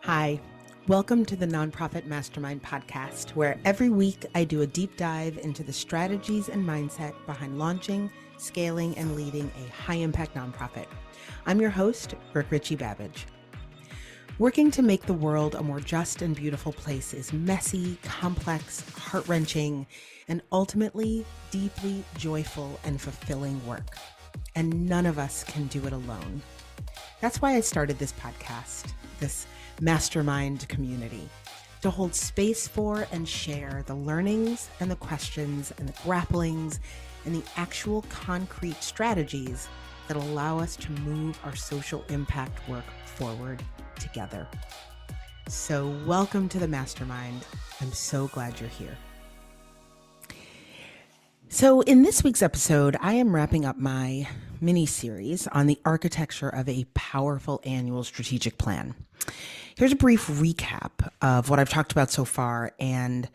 Hi, welcome to the Nonprofit Mastermind podcast, where every week I do a deep dive into the strategies and mindset behind launching, scaling, and leading a high-impact nonprofit. I'm your host, Brooke Richie-Babbage. Working to make the world a more just and beautiful place is messy, complex, heart-wrenching, and ultimately deeply joyful and fulfilling work. And none of us can do it alone. That's why I started this podcast, this Mastermind community, to hold space for and share the learnings and the questions and the grapplings and the actual concrete strategies that allow us to move our social impact work forward together. So welcome to the Mastermind. I'm so glad you're here. So in this week's episode, I am wrapping up my mini-series on the architecture of a powerful annual strategic plan. Here's a brief recap of what I've talked about so far and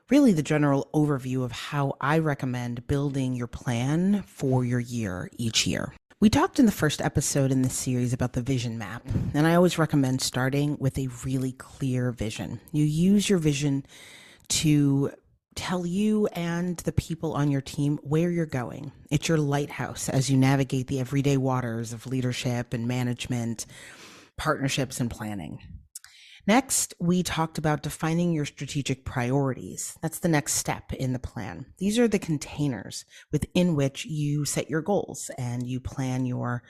really the general overview of how I recommend building your plan for your year each year. We talked in the first episode in this series about the vision map, and I always recommend starting with a really clear vision. You use your vision to tell you and the people on your team where you're going. It's your lighthouse as you navigate the everyday waters of leadership and management, partnerships, and planning. Next, we talked about defining your strategic priorities. That's the next step in the plan. These are the containers within which you set your goals and you plan your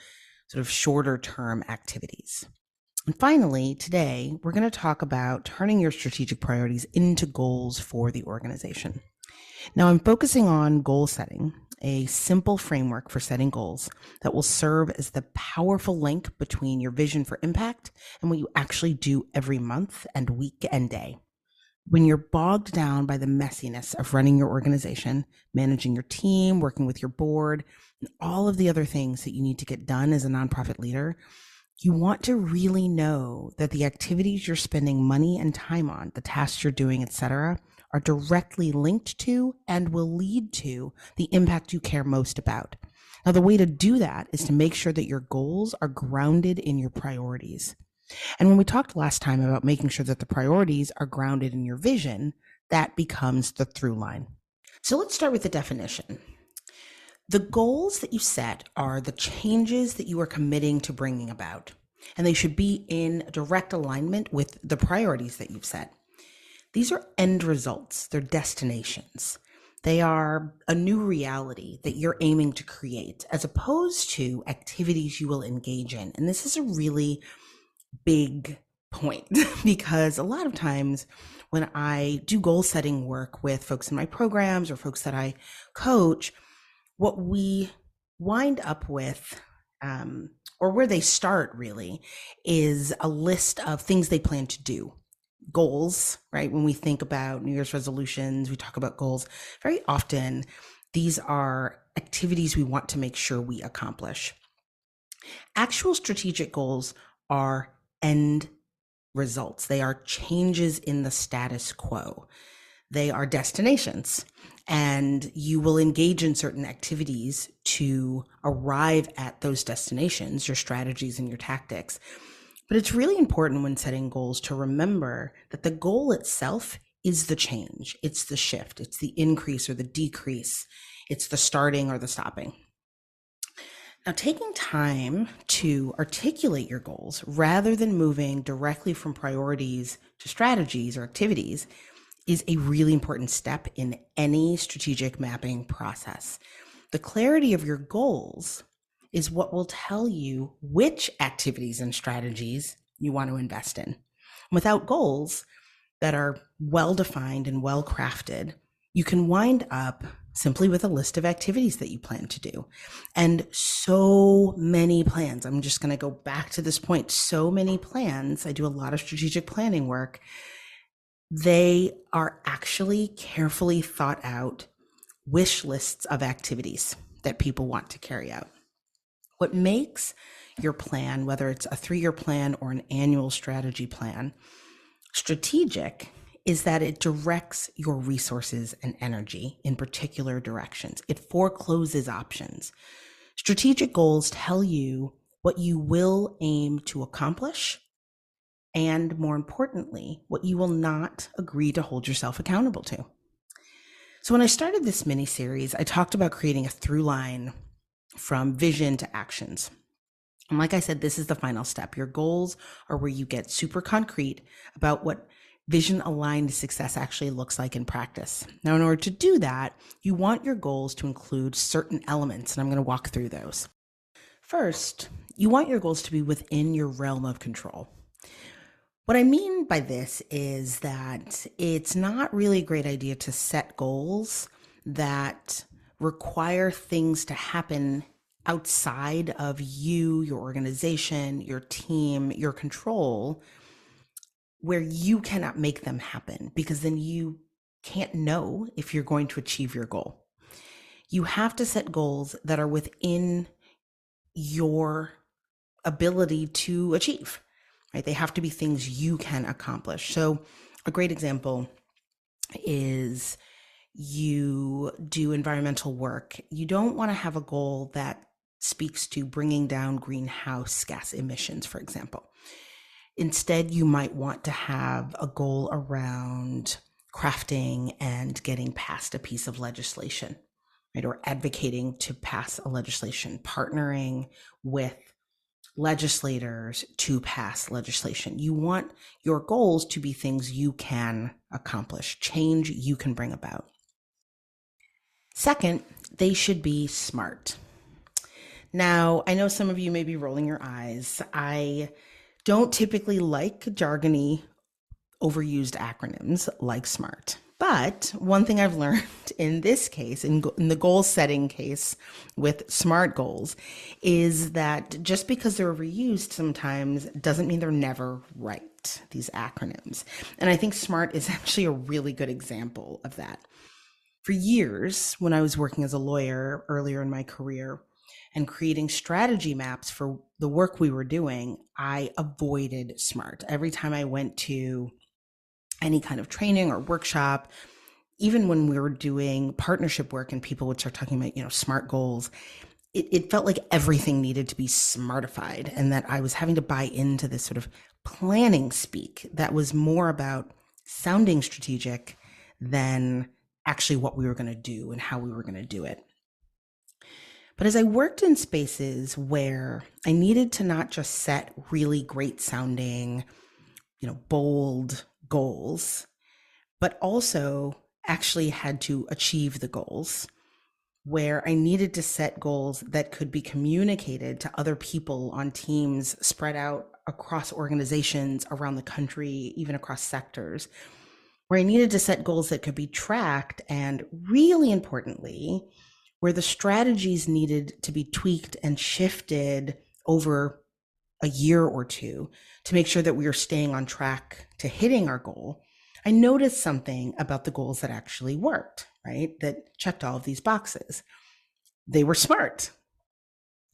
sort of shorter term activities. And finally, today, we're going to talk about turning your strategic priorities into goals for the organization. Now, I'm focusing on goal setting, a simple framework for setting goals that will serve as the powerful link between your vision for impact and what you actually do every month and week and day. When you're bogged down by the messiness of running your organization, managing your team, working with your board, and all of the other things that you need to get done as a nonprofit leader, you want to really know that the activities you're spending money and time on, the tasks you're doing, etc., are directly linked to and will lead to the impact you care most about. Now, the way to do that is to make sure that your goals are grounded in your priorities. And when we talked last time about making sure that the priorities are grounded in your vision, that becomes the through line. So let's start with the definition. The goals that you set are the changes that you are committing to bringing about, and they should be in direct alignment with the priorities that you've set. These are end results, they're destinations. They are a new reality that you're aiming to create, as opposed to activities you will engage in. And this is a really big point because a lot of times when I do goal setting work with folks in my programs or folks that I coach, what we wind up with, or where they start really, is a list of things they plan to do. Goals, right? When we think about New Year's resolutions, we talk about goals. Very often, these are activities we want to make sure we accomplish. Actual strategic goals are end results. They are changes in the status quo. They are destinations, and you will engage in certain activities to arrive at those destinations, your strategies and your tactics. But it's really important when setting goals to remember that the goal itself is the change. It's the shift. It's the increase or the decrease. It's the starting or the stopping. Now, taking time to articulate your goals rather than moving directly from priorities to strategies or activities is a really important step in any strategic mapping process. The clarity of your goals is what will tell you which activities and strategies you want to invest in. Without goals that are well-defined and well-crafted, you can wind up simply with a list of activities that you plan to do. And so many plans, I'm just going to go back to this point, so many plans, I do a lot of strategic planning work, they are actually carefully thought out wish lists of activities that people want to carry out. What makes your plan, whether it's a 3-year plan or an annual strategy plan, strategic is that it directs your resources and energy in particular directions. It forecloses options. Strategic goals tell you what you will aim to accomplish and more importantly, what you will not agree to hold yourself accountable to. So when I started this mini series, I talked about creating a through line from vision to actions. And like I said, this is the final step. Your goals are where you get super concrete about what vision aligned success actually looks like in practice. Now, in order to do that, you want your goals to include certain elements, and I'm going to walk through those. First, you want your goals to be within your realm of control. What I mean by this is that it's not really a great idea to set goals that require things to happen outside of you, your organization, your team, your control, where you cannot make them happen, because then you can't know if you're going to achieve your goal. You have to set goals that are within your ability to achieve, right? They have to be things you can accomplish. So a great example is you do environmental work. You don't want to have a goal that speaks to bringing down greenhouse gas emissions, for example. Instead, you might want to have a goal around crafting and getting past a piece of legislation, right? Or advocating to pass a legislation, partnering with legislators to pass legislation. You want your goals to be things you can accomplish, change you can bring about. Second, they should be smart. Now, I know some of you may be rolling your eyes. I don't typically like jargony, overused acronyms like SMART. But one thing I've learned in this case, in the goal setting case with SMART goals, is that just because they're overused sometimes doesn't mean they're never right, these acronyms. And I think SMART is actually a really good example of that. For years, when I was working as a lawyer earlier in my career and creating strategy maps for the work we were doing, I avoided SMART. Every time I went to any kind of training or workshop, even when we were doing partnership work and people would start talking about, SMART goals, it felt like everything needed to be smartified, and that I was having to buy into this sort of planning speak that was more about sounding strategic than actually what we were going to do and how we were going to do it. But as I worked in spaces where I needed to not just set really great sounding, bold goals, but also actually had to achieve the goals, where I needed to set goals that could be communicated to other people on teams spread out across organizations around the country, even across sectors, where I needed to set goals that could be tracked, and really importantly, where the strategies needed to be tweaked and shifted over a year or two to make sure that we were staying on track to hitting our goal, I noticed something about the goals that actually worked, right? That checked all of these boxes. They were SMART.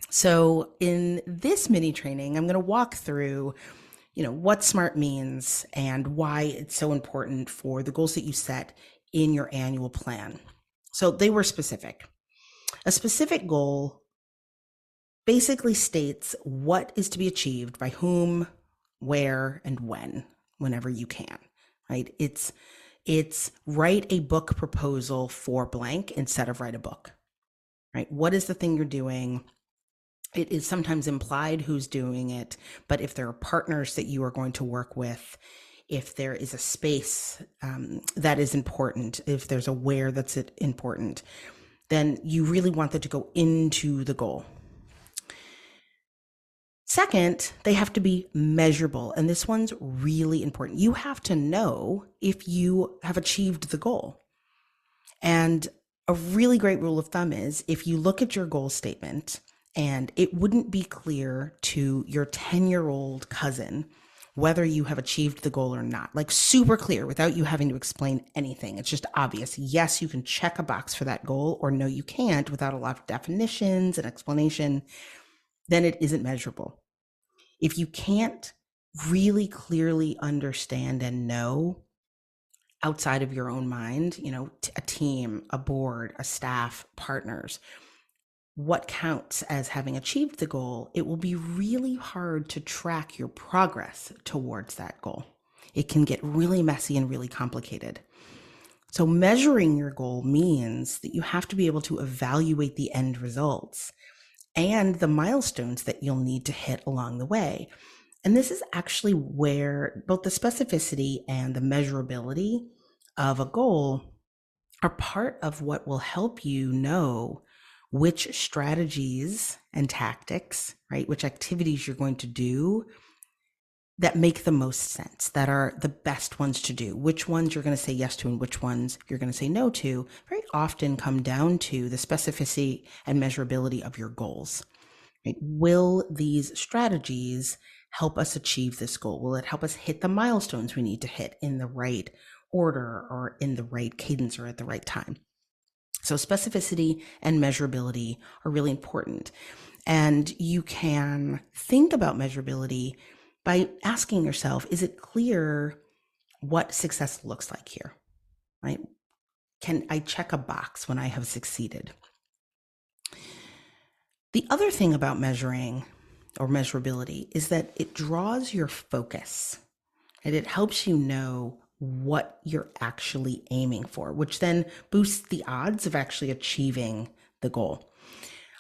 So in this mini training, I'm going to walk through, what SMART means and why it's so important for the goals that you set in your annual plan. So they were specific. A specific goal basically states what is to be achieved by whom, where, and when, whenever you can, right? It's write a book proposal for blank instead of write a book, right? What is the thing you're doing? It is sometimes implied who's doing it, but if there are partners that you are going to work with, if there is a space that is important, if there's a where that's important, then you really want that to go into the goal. Second, they have to be measurable. And this one's really important. You have to know if you have achieved the goal. And a really great rule of thumb is if you look at your goal statement and it wouldn't be clear to your 10-year-old cousin whether you have achieved the goal or not, like super clear without you having to explain anything. It's just obvious. Yes, you can check a box for that goal, or no, you can't without a lot of definitions and explanation. Then it isn't measurable. If you can't really clearly understand and know outside of your own mind, a team, a board, a staff, partners, what counts as having achieved the goal, it will be really hard to track your progress towards that goal. It can get really messy and really complicated. So measuring your goal means that you have to be able to evaluate the end results and the milestones that you'll need to hit along the way. And this is actually where both the specificity and the measurability of a goal are part of what will help you know which strategies and tactics, right, which activities you're going to do that make the most sense, that are the best ones to do, which ones you're going to say yes to and which ones you're going to say no to, very often come down to the specificity and measurability of your goals. Right? Will these strategies help us achieve this goal? Will it help us hit the milestones we need to hit in the right order or in the right cadence or at the right time? So specificity and measurability are really important. And you can think about measurability by asking yourself, is it clear what success looks like here, right? Can I check a box when I have succeeded? The other thing about measuring or measurability is that it draws your focus and it helps you know what you're actually aiming for, which then boosts the odds of actually achieving the goal.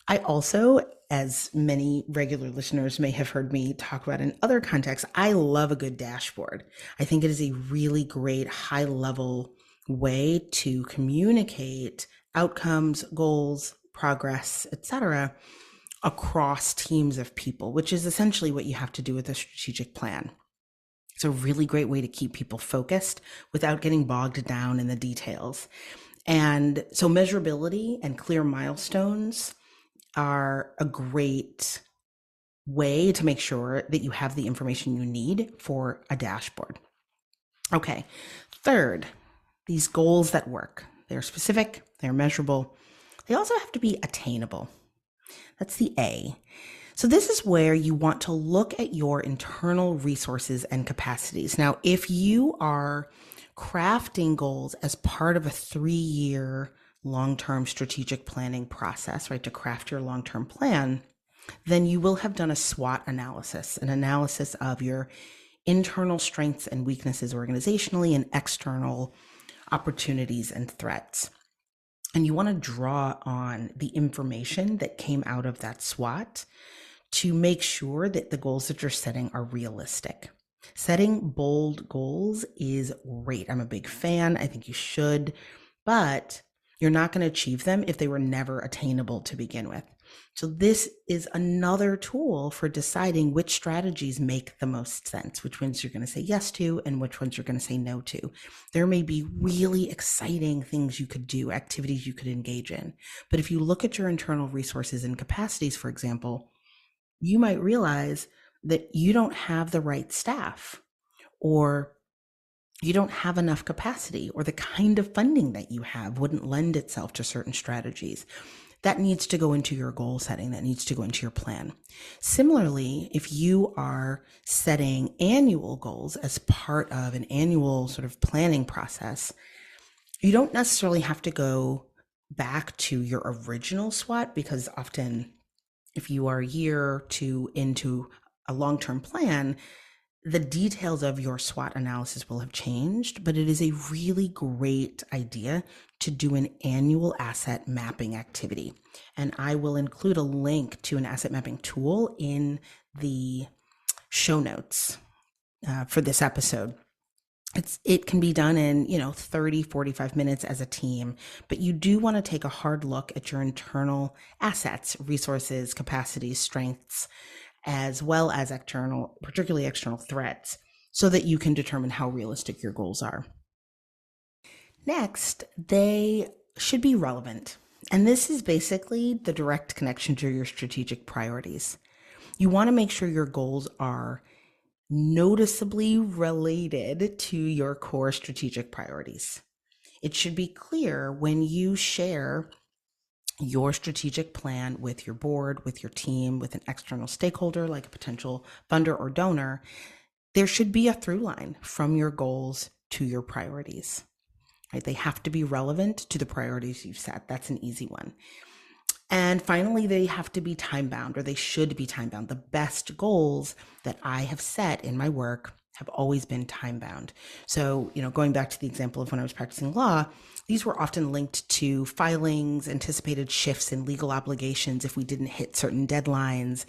I also, as many regular listeners may have heard me talk about in other contexts, I love a good dashboard. I think it is a really great high level way to communicate outcomes, goals, progress, etc., across teams of people, which is essentially what you have to do with a strategic plan. It's a really great way to keep people focused without getting bogged down in the details. And so measurability and clear milestones are a great way to make sure that you have the information you need for a dashboard. Okay, third, these goals that work. They're specific, they're measurable. They also have to be attainable. That's the A. So this is where you want to look at your internal resources and capacities. Now, if you are crafting goals as part of a 3-year long-term strategic planning process, right, to craft your long-term plan, then you will have done a SWOT analysis, an analysis of your internal strengths and weaknesses organizationally and external opportunities and threats. And you want to draw on the information that came out of that SWOT to make sure that the goals that you're setting are realistic. Setting bold goals is great. I'm a big fan. I think you should, but you're not going to achieve them if they were never attainable to begin with. So this is another tool for deciding which strategies make the most sense, which ones you're going to say yes to and which ones you're going to say no to. There may be really exciting things you could do, activities you could engage in. But if you look at your internal resources and capacities, for example, you might realize that you don't have the right staff, or you don't have enough capacity, or the kind of funding that you have wouldn't lend itself to certain strategies. That needs to go into your goal setting, that needs to go into your plan. Similarly, if you are setting annual goals as part of an annual sort of planning process, you don't necessarily have to go back to your original SWOT, because often if you are a year or two into a long-term plan, the details of your SWOT analysis will have changed, but it is a really great idea to do an annual asset mapping activity. And I will include a link to an asset mapping tool in the show notes for this episode. It can be done in 30, 45 minutes as a team, but you do want to take a hard look at your internal assets, resources, capacities, strengths, as well as external, particularly external threats, so that you can determine how realistic your goals are. Next, they should be relevant. And this is basically the direct connection to your strategic priorities. You want to make sure your goals are noticeably related to your core strategic priorities. It should be clear when you share your strategic plan with your board, with your team, with an external stakeholder like a potential funder or donor. There should be a through line from your goals to your priorities. Right? They have to be relevant to the priorities you've set. That's an easy one. And finally, they have to be time bound, or they should be time bound. The best goals that I have set in my work have always been time bound. So, going back to the example of when I was practicing law, these were often linked to filings, anticipated shifts in legal obligations if we didn't hit certain deadlines.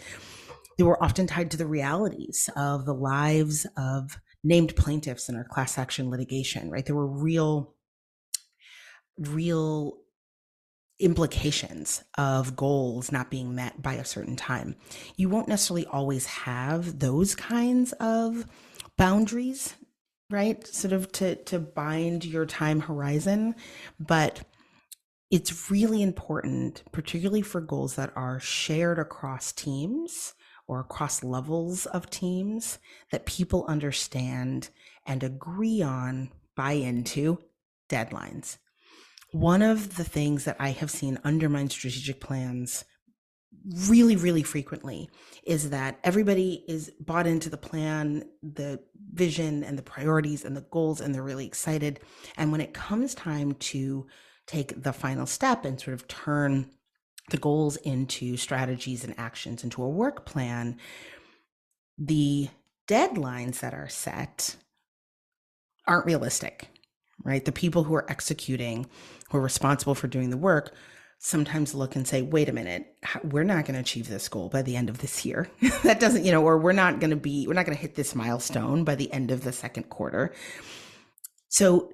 They were often tied to the realities of the lives of named plaintiffs in our class action litigation, right? There were real implications of goals not being met by a certain time. You won't necessarily always have those kinds of boundaries, right? Sort of to bind your time horizon, but it's really important, particularly for goals that are shared across teams or across levels of teams, that people understand and agree on, buy into deadlines. One of the things that I have seen undermine strategic plans really, really frequently is that everybody is bought into the plan, the vision, and the priorities and the goals, and they're really excited. And when it comes time to take the final step and sort of turn the goals into strategies and actions into a work plan, the deadlines that are set aren't realistic, right? The people who are executing, who are responsible for doing the work, sometimes look and say, wait a minute, we're not going to achieve this goal by the end of this year. That doesn't, or we're not going to hit this milestone by the end of the second quarter. So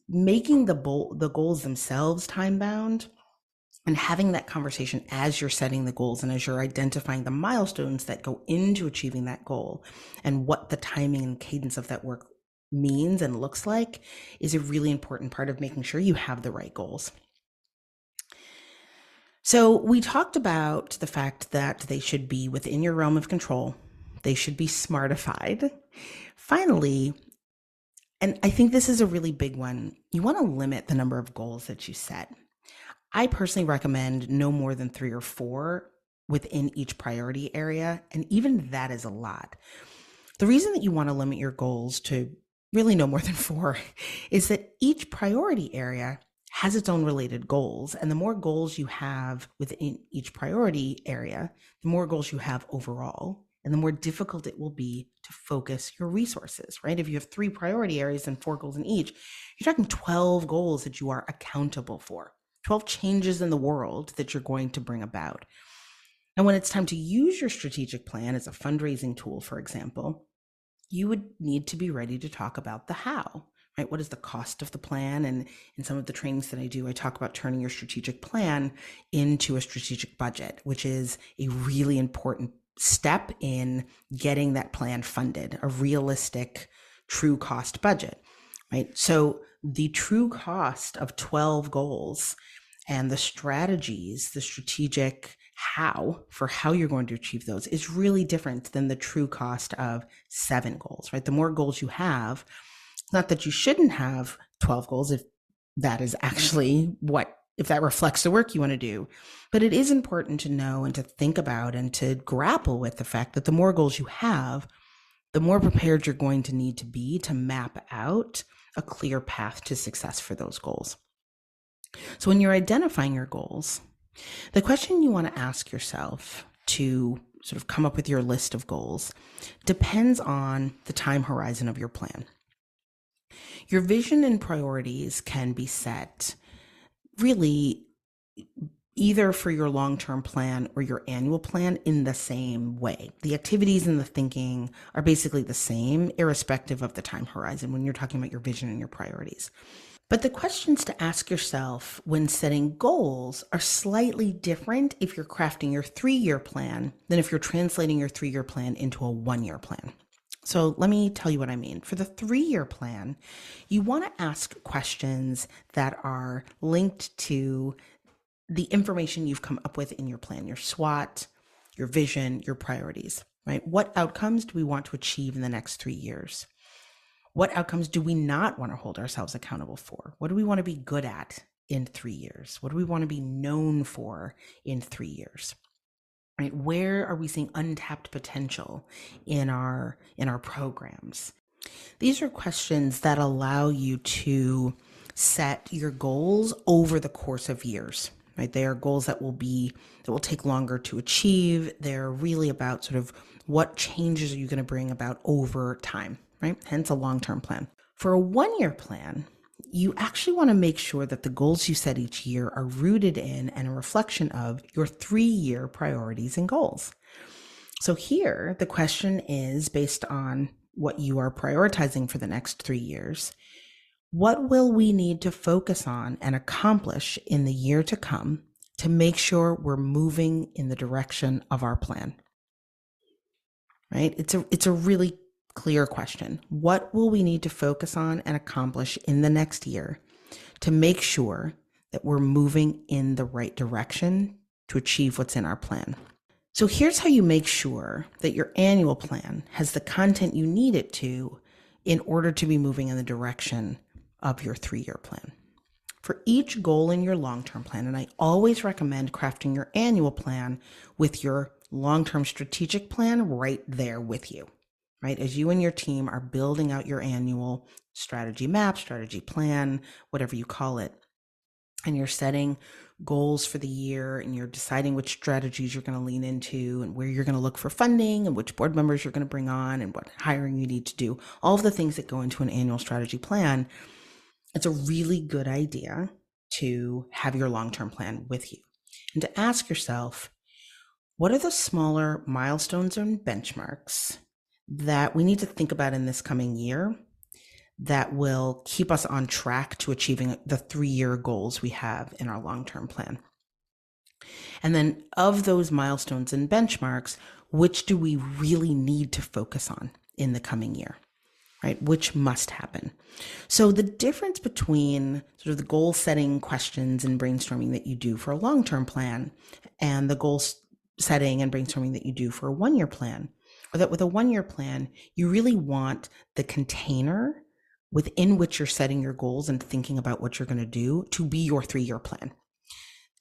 making the goals themselves time bound and having that conversation as you're setting the goals and as you're identifying the milestones that go into achieving that goal and what the timing and cadence of that work means and looks like is a really important part of making sure you have the right goals. So we talked about the fact that they should be within your realm of control. They should be smartified. Finally, and I think this is a really big one, you want to limit the number of goals that you set. I personally recommend no more than 3 or 4 within each priority area, and even that is a lot. The reason that you want to limit your goals to really no more than 4 is that each priority area has its own related goals. And the more goals you have within each priority area, the more goals you have overall, and the more difficult it will be to focus your resources, right? If you have 3 priority areas and 4 goals in each, you're talking 12 goals that you are accountable for, 12 changes in the world that you're going to bring about. And when it's time to use your strategic plan as a fundraising tool, for example, you would need to be ready to talk about the how, right? What is the cost of the plan? And in some of the trainings that I do, I talk about turning your strategic plan into a strategic budget, which is a really important step in getting that plan funded, a realistic true cost budget, right? So the true cost of 12 goals and the strategies, the strategic how for how you're going to achieve those is really different than the true cost of 7 goals, right? The more goals you have, not that you shouldn't have 12 goals if that is actually if that reflects the work you want to do, but it is important to know and to think about and to grapple with the fact that the more goals you have, the more prepared you're going to need to be to map out a clear path to success for those goals. So when you're identifying your goals, the question you want to ask yourself to sort of come up with your list of goals depends on the time horizon of your plan. Your vision and priorities can be set really either for your long-term plan or your annual plan in the same way. The activities and the thinking are basically the same, irrespective of the time horizon when you're talking about your vision and your priorities. But the questions to ask yourself when setting goals are slightly different if you're crafting your 3-year plan than if you're translating your 3-year plan into a 1-year plan. So let me tell you what I mean. For the 3-year plan, you want to ask questions that are linked to the information you've come up with in your plan, your SWOT, your vision, your priorities, right? What outcomes do we want to achieve in the next 3 years? What outcomes do we not want to hold ourselves accountable for? What do we want to be good at in 3 years? What do we want to be known for in 3 years? Right? Where are we seeing untapped potential in our programs? These are questions that allow you to set your goals over the course of years, right? They are goals that will take longer to achieve. They're really about sort of what changes are you going to bring about over time, right? Hence a long-term plan. For a 1-year plan, you actually want to make sure that the goals you set each year are rooted in and a reflection of your 3-year priorities and goals. So here, the question is based on what you are prioritizing for the next 3 years. What will we need to focus on and accomplish in the year to come to make sure we're moving in the direction of our plan? Right? It's a really clear question. What will we need to focus on and accomplish in the next year to make sure that we're moving in the right direction to achieve what's in our plan? So here's how you make sure that your annual plan has the content you need it to in order to be moving in the direction of your 3-year plan. For each goal in your long-term plan, and I always recommend crafting your annual plan with your long-term strategic plan right there with you, right? As you and your team are building out your annual strategy map, strategy plan, whatever you call it, and you're setting goals for the year and you're deciding which strategies you're going to lean into and where you're going to look for funding and which board members you're going to bring on and what hiring you need to do, all of the things that go into an annual strategy plan, it's a really good idea to have your long-term plan with you and to ask yourself, what are the smaller milestones and benchmarks that we need to think about in this coming year that will keep us on track to achieving the 3-year goals we have in our long-term plan? And then of those milestones and benchmarks, which do we really need to focus on in the coming year, right? Which must happen. So the difference between sort of the goal setting questions and brainstorming that you do for a long-term plan and the goal setting and brainstorming that you do for a 1-year plan, or that with a 1-year plan, you really want the container within which you're setting your goals and thinking about what you're going to do to be your 3-year plan.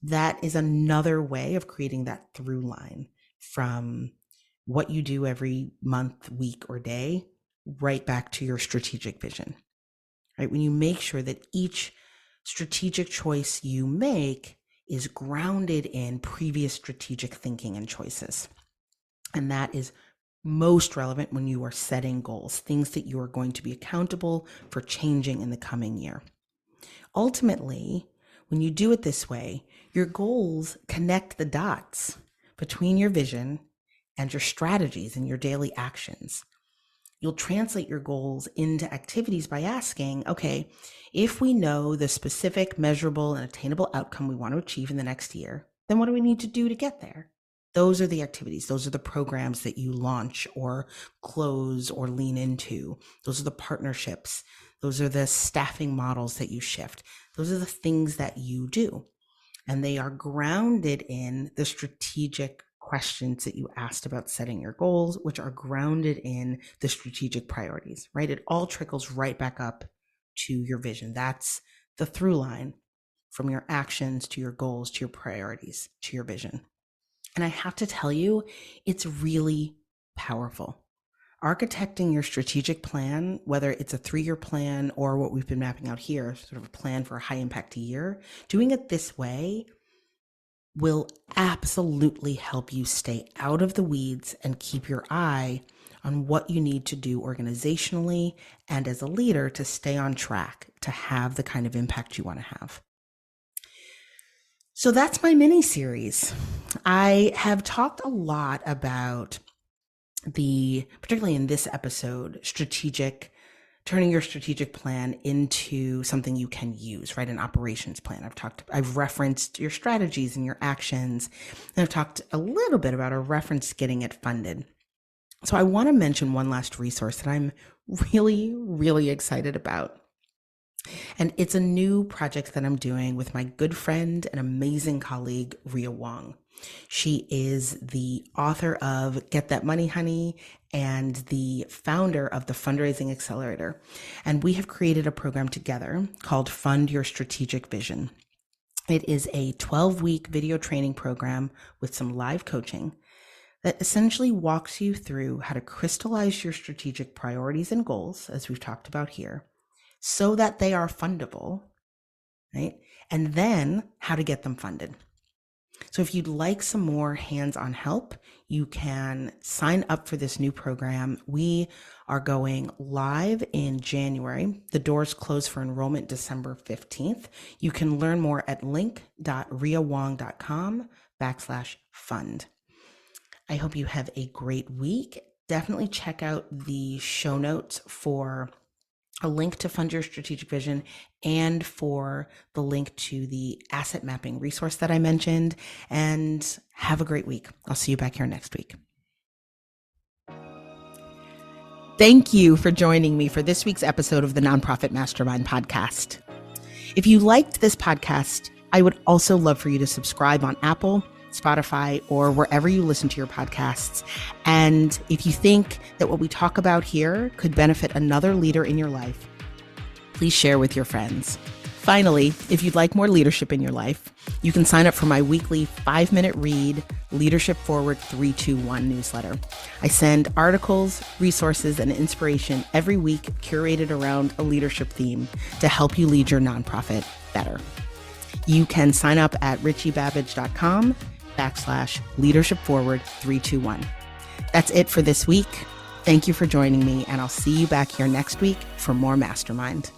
That is another way of creating that through line from what you do every month, week, or day, right back to your strategic vision, right? When you make sure that each strategic choice you make is grounded in previous strategic thinking and choices. And that is most relevant when you are setting goals, things that you are going to be accountable for changing in the coming year. Ultimately, when you do it this way, your goals connect the dots between your vision and your strategies and your daily actions. You'll translate your goals into activities by asking, okay, if we know the specific, measurable, and attainable outcome we want to achieve in the next year, then what do we need to do to get there? Those are the activities. Those are the programs that you launch or close or lean into. Those are the partnerships. Those are the staffing models that you shift. Those are the things that you do. And they are grounded in the strategic questions that you asked about setting your goals, which are grounded in the strategic priorities, right? It all trickles right back up to your vision. That's the through line from your actions to your goals, to your priorities, to your vision. And I have to tell you, it's really powerful. Architecting your strategic plan, whether it's a 3-year plan or what we've been mapping out here, sort of a plan for a high impact year, doing it this way will absolutely help you stay out of the weeds and keep your eye on what you need to do organizationally and as a leader to stay on track to have the kind of impact you want to have. So that's my mini-series. I have talked a lot about particularly in this episode, turning your strategic plan into something you can use, right? An operations plan. I've referenced your strategies and your actions, and I've talked a little bit about a reference getting it funded. So I want to mention one last resource that I'm really, really excited about. And it's a new project that I'm doing with my good friend and amazing colleague, Ria Wong. She is the author of Get That Money, Honey, and the founder of the Fundraising Accelerator. And we have created a program together called Fund Your Strategic Vision. It is a 12-week video training program with some live coaching that essentially walks you through how to crystallize your strategic priorities and goals, as we've talked about here, so that they are fundable, right? And then how to get them funded. So if you'd like some more hands-on help, you can sign up for this new program. We are going live in January. The doors close for enrollment December 15th. You can learn more at link.riawong.com/fund. I hope you have a great week. Definitely check out the show notes for a link to fund your strategic vision and for the link to the asset mapping resource that I mentioned. And have a great week. I'll see you back here next week. Thank you for joining me for this week's episode of the Nonprofit Mastermind podcast. If you liked this podcast, I would also love for you to subscribe on Apple, Spotify, or wherever you listen to your podcasts. And if you think that what we talk about here could benefit another leader in your life, please share with your friends. Finally, if you'd like more leadership in your life, you can sign up for my weekly 5-minute read Leadership Forward 321 newsletter. I send articles, resources, and inspiration every week curated around a leadership theme to help you lead your nonprofit better. You can sign up at richie-babbage.com/leadership forward 321. That's it for this week. Thank you for joining me, and I'll see you back here next week for more Mastermind.